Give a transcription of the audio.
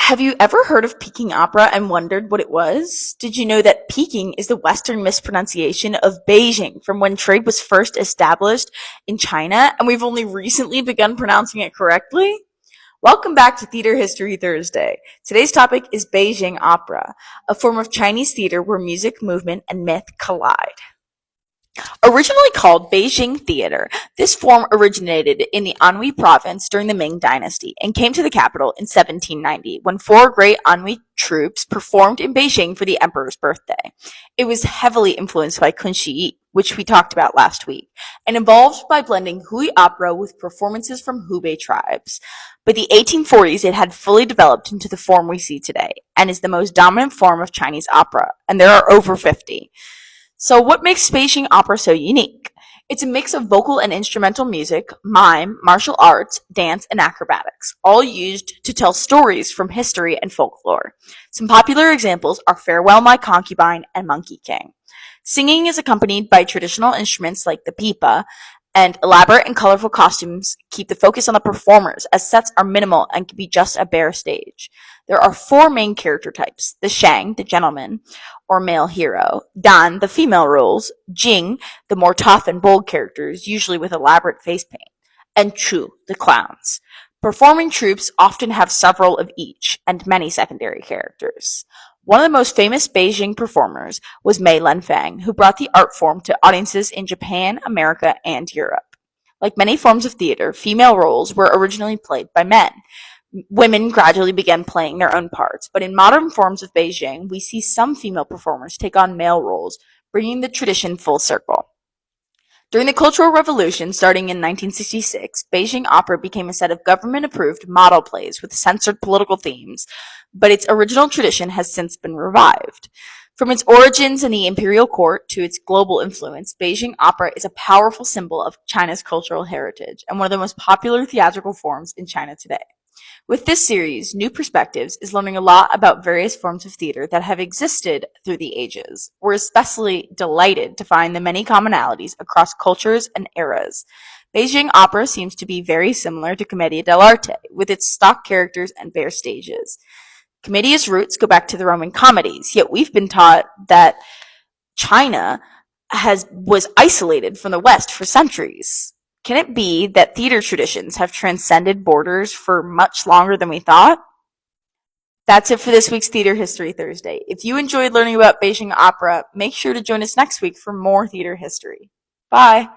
Have you ever heard of Peking opera and wondered what it was? Did you know that Peking is the Western mispronunciation of Beijing from when trade was first established in China and we've only recently begun pronouncing it correctly? Welcome back to Theater History Thursday. Today's topic is Beijing opera, a form of Chinese theater where music, movement, and myth collide. Originally called Beijing Theater, this form originated in the Anhui province during the Ming Dynasty and came to the capital in 1790 when four great Anhui troupes performed in Beijing for the emperor's birthday. It was heavily influenced by Kunshi, which we talked about last week, and evolved by blending Hui opera with performances from Hubei tribes. By the 1840s, it had fully developed into the form we see today and is the most dominant form of Chinese opera, and there are over 50. So what makes Beijing opera so unique? It's a mix of vocal and instrumental music, mime, martial arts, dance, and acrobatics, all used to tell stories from history and folklore. Some popular examples are Farewell My Concubine and Monkey King. Singing is accompanied by traditional instruments like the pipa, and elaborate and colorful costumes keep the focus on the performers, as sets are minimal and can be just a bare stage. There are four main character types: the Shang, the gentleman, or male hero; Dan, the female roles; Jing, the more tough and bold characters, usually with elaborate face paint; and Chu, the clowns. Performing troupes often have several of each, and many secondary characters. One of the most famous Beijing performers was Mei Lenfeng, who brought the art form to audiences in Japan, America, and Europe. Like many forms of theater, female roles were originally played by men. Women gradually began playing their own parts, but in modern forms of Beijing, we see some female performers take on male roles, bringing the tradition full circle. During the Cultural Revolution, starting in 1966, Beijing opera became a set of government-approved model plays with censored political themes, but its original tradition has since been revived. From its origins in the imperial court to its global influence, Beijing opera is a powerful symbol of China's cultural heritage and one of the most popular theatrical forms in China today. With this series, New Perspectives is learning a lot about various forms of theater that have existed through the ages. We're especially delighted to find the many commonalities across cultures and eras. Beijing opera seems to be very similar to Commedia dell'arte, with its stock characters and bare stages. Commedia's roots go back to the Roman comedies, yet we've been taught that China was isolated from the West for centuries. Can it be that theater traditions have transcended borders for much longer than we thought? That's it for this week's Theater History Thursday. If you enjoyed learning about Beijing opera, make sure to join us next week for more theater history. Bye!